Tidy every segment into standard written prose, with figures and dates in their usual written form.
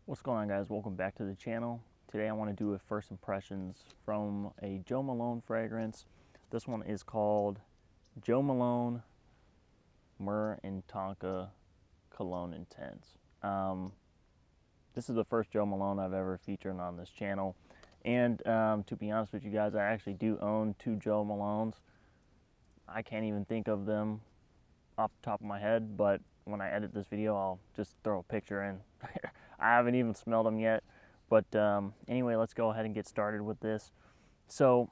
What's going on, guys? Welcome back to the channel. Today I want to do a first impressions from a Joe Malone fragrance. This one is called Joe Malone Myrrh Tonka Cologne Intense. This is the first Joe Malone I've ever featured on this channel. And to be honest with you guys, I actually do own two Joe Malones. I can't even think of them off the top of my head, but when I edit this video, I'll just throw a picture in. I haven't even smelled them yet, but anyway, let's go ahead and get started with this. So,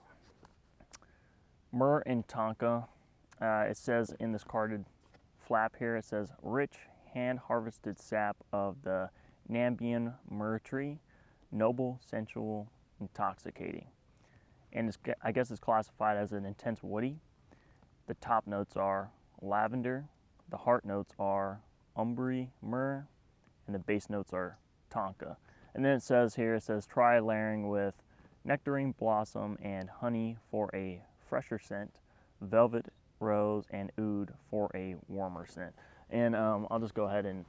Myrrh Tonka, it says in this carded flap here, it says rich hand-harvested sap of the Namibian myrrh tree, noble, sensual, intoxicating. And I guess it's classified as an intense woody. The top notes are lavender, the heart notes are umber myrrh, and the base notes are tonka. And then it says here, it says try layering with nectarine blossom and honey for a fresher scent, velvet rose and oud for a warmer scent. And I'll just go ahead and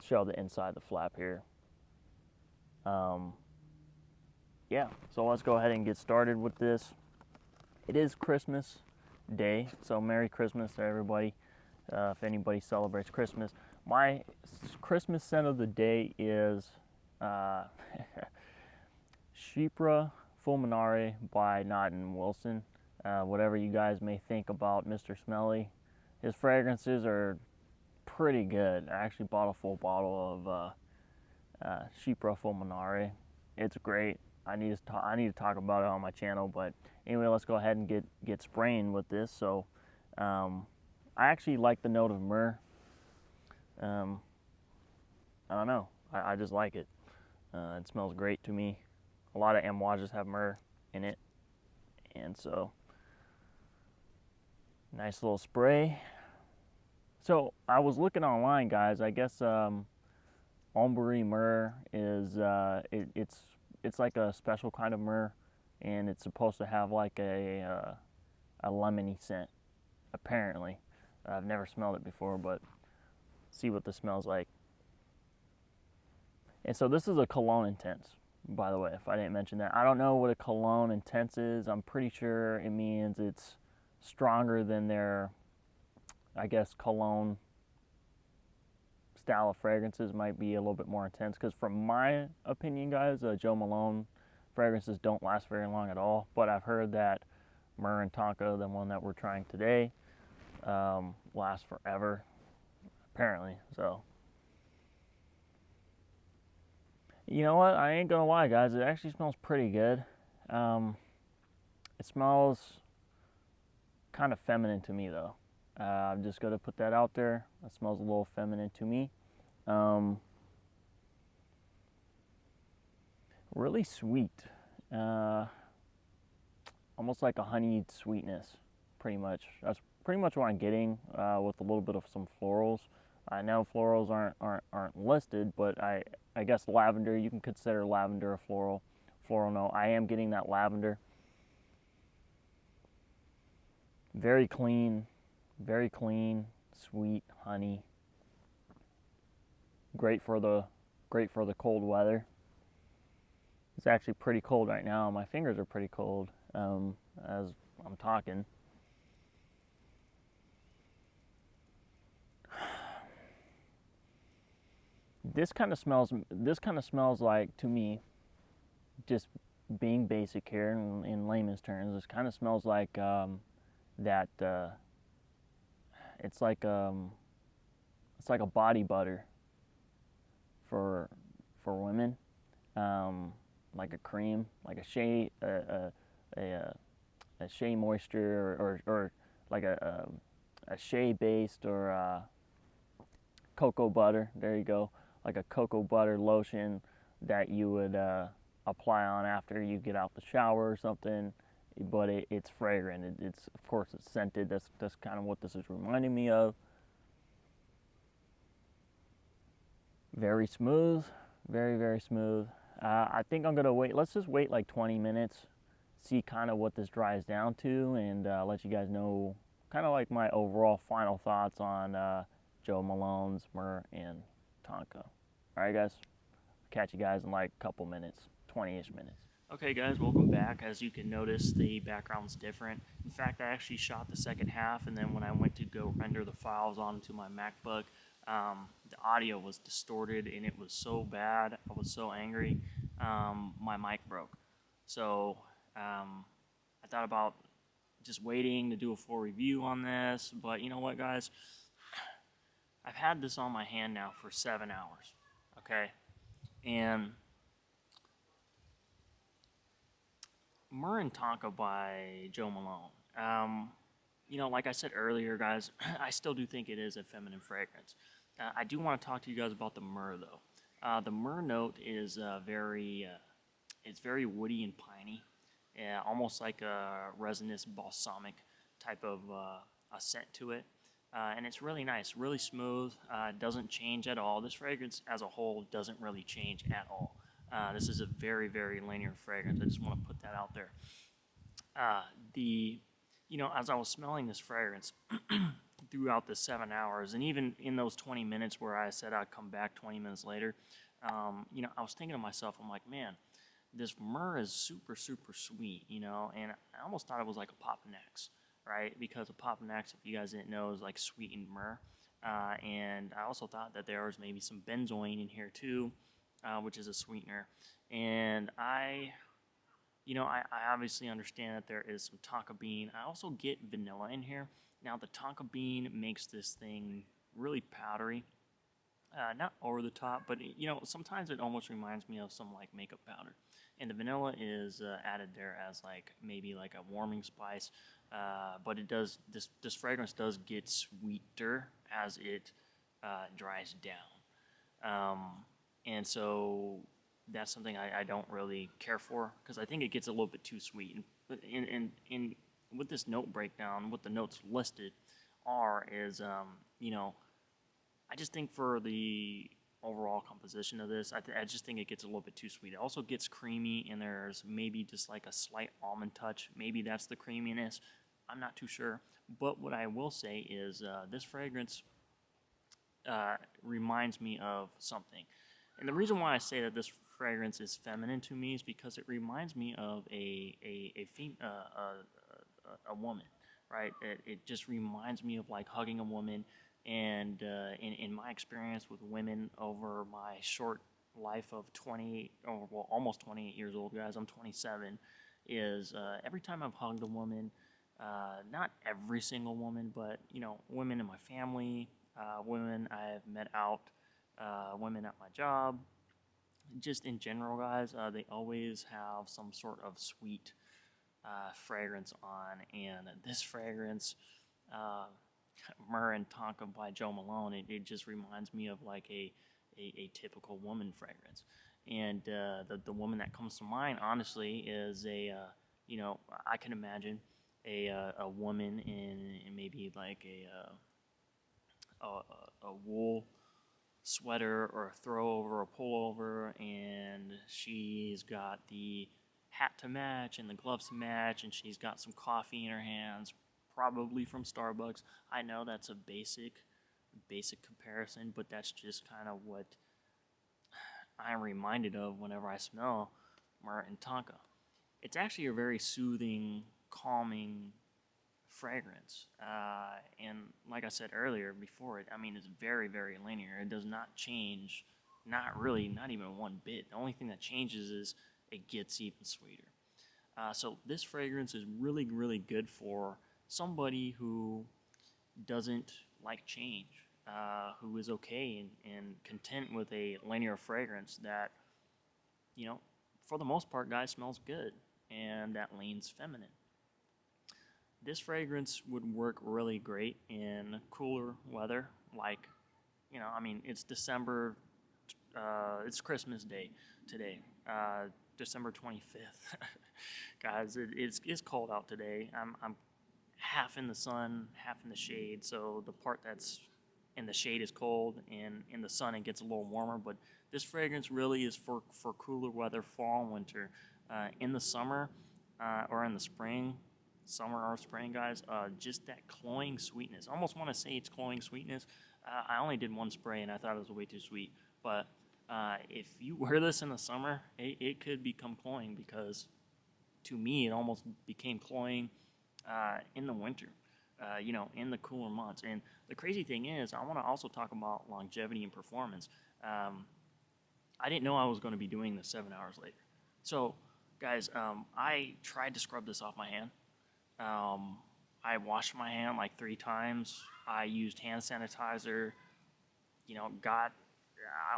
show the inside of the flap here. Yeah, so let's go ahead and get started with this. It is Christmas Day, so Merry Christmas to everybody. If anybody celebrates Christmas. My Christmas scent of the day is Chypre Fulminare by Naughton Wilson. Whatever you guys may think about Mr. Smelly, his fragrances are pretty good. I actually bought a full bottle of Chypre Fulminare. It's great. I need to talk about it on my channel, but anyway, let's go ahead and get spraying with this. So I actually like the note of myrrh. I don't know. I just like it. It smells great to me. A lot of amouages have myrrh in it. And so, nice little spray. So, I was looking online, guys. I guess umber myrrh is, it's like a special kind of myrrh. And it's supposed to have like a lemony scent, apparently. I've never smelled it before, but see what this smells like. And so this is a cologne intense, by the way, if I didn't mention that. I don't know what a cologne intense is. I'm pretty sure it means it's stronger than their, I guess, cologne style of fragrances might be a little bit more intense. Because from my opinion, guys, Joe Malone fragrances don't last very long at all. But I've heard that Myrrh Tonka, the one that we're trying today, lasts forever, apparently. So, you know what? I ain't gonna lie, guys. It actually smells pretty good. It smells kind of feminine to me, though. I'm just gonna put that out there. It smells a little feminine to me. Really sweet. Almost like a honeyed sweetness, pretty much. That's pretty much what I'm getting with a little bit of some florals. I know florals aren't listed, but I guess lavender, you can consider lavender a floral note. I am getting that lavender. Very clean, sweet honey. Great for the cold weather. It's actually pretty cold right now. My fingers are pretty cold as I'm talking. This kind of smells like, to me, just being basic here in layman's terms, this kind of smells like that. It's like a body butter for women, like a cream, like a shea moisture or like a shea based or cocoa butter. There you go. Like a cocoa butter lotion that you would apply on after you get out the shower or something, but it's fragrant. It's of course it's scented. That's kind of what this is reminding me of. Very smooth, very smooth. I think I'm gonna wait. Let's just wait like 20 minutes, see kind of what this dries down to, and let you guys know kind of like my overall final thoughts on Joe Malone's Myrrh Tonka. All right, guys. catch you guys in like a couple minutes, 20-ish minutes. Okay guys, welcome back. As you can notice, the background's different. In fact, I actually shot the second half, and then when I went to go render the files onto my MacBook, the audio was distorted and it was so bad. I was so angry. My mic broke. So I thought about just waiting to do a full review on this, but you know what, guys? I've had this on my hand now for 7 hours, okay? And Myrrh Tonka by Joe Malone. You know, like I said earlier, guys, I still do think it is a feminine fragrance. I do want to talk to you guys about the myrrh, though. The myrrh note is it's very woody and piney, almost like a resinous balsamic type of a scent to it. And it's really nice, really smooth, doesn't change at all. This fragrance as a whole doesn't really change at all. This is a very, very linear fragrance. I just want to put that out there. You know, as I was smelling this fragrance throughout the 7 hours, and even in those 20 minutes where I said I'd come back 20 minutes later, you know, I was thinking to myself, I'm like, man, this myrrh is super, super sweet, you know, and I almost thought it was like a Pop-Nex, right? Because a Pop-Nex, if you guys didn't know, is like sweetened myrrh. And I also thought that there was maybe some benzoin in here too, which is a sweetener. And you know, I obviously understand that there is some tonka bean. I also get vanilla in here. Now, the tonka bean makes this thing really powdery. Not over the top, but you know, sometimes it almost reminds me of some like makeup powder. And the vanilla is added there as like maybe like a warming spice. But it does, this fragrance does get sweeter as it dries down. And so that's something I don't really care for, because I think it gets a little bit too sweet. And with this note breakdown, what the notes listed are is, you know, I just think for the overall composition of this, I just think it gets a little bit too sweet. It also gets creamy, and there's maybe just like a slight almond touch. Maybe that's the creaminess. I'm not too sure. But what I will say is this fragrance reminds me of something. And the reason why I say that this fragrance is feminine to me is because it reminds me of a woman, right? It just reminds me of like hugging a woman. And in my experience with women over my short life of 28, or well, almost 28 years old, guys, I'm 27, is every time I've hugged a woman, not every single woman, but, you know, women in my family, women I've met out, women at my job, just in general, guys, they always have some sort of sweet fragrance on. And this fragrance, Myrrh Tonka by Joe Malone, it just reminds me of like a typical woman fragrance. And the woman that comes to mind, honestly, is you know, I can imagine a woman in maybe like a wool sweater or a throw over, a pullover, and she's got the hat to match and the gloves to match, and she's got some coffee in her hands, probably from Starbucks. I know that's a basic comparison, but that's just kind of what I'm reminded of whenever I smell Myrrh Tonka. It's actually a very soothing, calming fragrance, and like I said earlier before, I mean, it's very, very linear. It does not change, not even one bit. The only thing that changes is it gets even sweeter. So this fragrance is really, really good for somebody who doesn't like change, who is okay and content with a linear fragrance that, you know, for the most part, guys, smells good and that leans feminine. This fragrance would work really great in cooler weather, like, you know, I mean, it's December, it's Christmas Day today, December 25th. Guys, it's cold out today. I'm half in the sun, half in the shade, so the part that's in the shade is cold, and in the sun it gets a little warmer. But this fragrance really is for cooler weather, fall and winter. In the summer or in the spring, summer or spring, guys, just that cloying sweetness. I almost want to say it's cloying sweetness. I only did one spray and I thought it was way too sweet, but If you wear this in the summer, it could become cloying, because to me it almost became cloying in the winter, in the cooler months. And the crazy thing is, I want to also talk about longevity and performance. I didn't know I was going to be doing this 7 hours later. So, guys, I tried to scrub this off my hand. I washed my hand like 3 times. I used hand sanitizer. I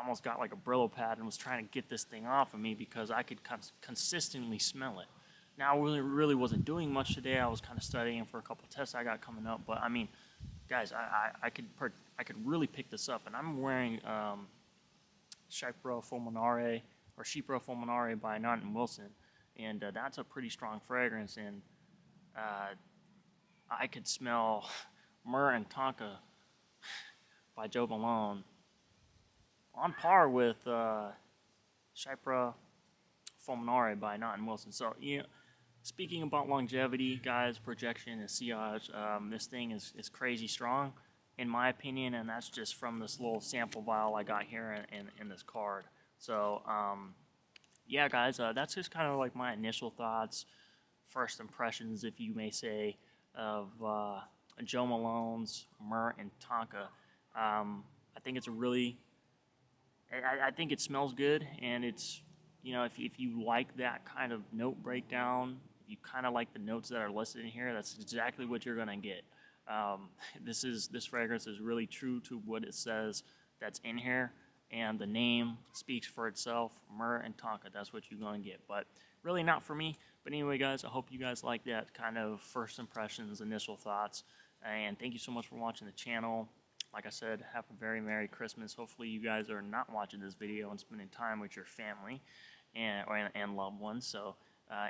almost got like a Brillo pad and was trying to get this thing off of me because I could consistently smell it. Now, I really wasn't doing much today. I was kind of studying for a couple tests I got coming up. But I mean, guys, I could really pick this up, and I'm wearing Chypra Fulminare or Chypra Fulminare by Naughton Wilson, and that's a pretty strong fragrance. And I could smell Myrrh Tonka by Joe Malone on par with Chypra Fulminare by Naughton Wilson. So, speaking about longevity, guys, projection and sillage, this thing is crazy strong, in my opinion, and that's just from this little sample vial I got here in this card. So, yeah, guys, that's just kind of like my initial thoughts, first impressions, if you may say, of Joe Malone's Myrrh Tonka. I think it's a really, I think it smells good, and it's, if you like that kind of note breakdown, if you kind of like the notes that are listed in here, that's exactly what you're gonna get. This fragrance is really true to what it says that's in here, and the name speaks for itself. Myrrh Tonka, that's what you're gonna get. But really not for me. But anyway, guys, I hope you guys like that kind of first impressions, initial thoughts, and thank you so much for watching the channel. Like I said, have a very Merry Christmas. Hopefully you guys are not watching this video and spending time with your family and loved ones. So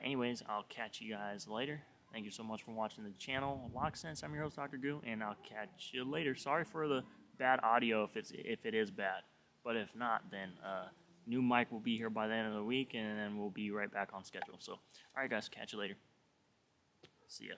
anyways, I'll catch you guys later. Thank you so much for watching the channel. Loc'd, I'm your host, Dr.Goo, and I'll catch you later. Sorry for the bad audio if it is bad. But if not, then new mic will be here by the end of the week, and then we'll be right back on schedule. So, all right, guys, catch you later. See ya.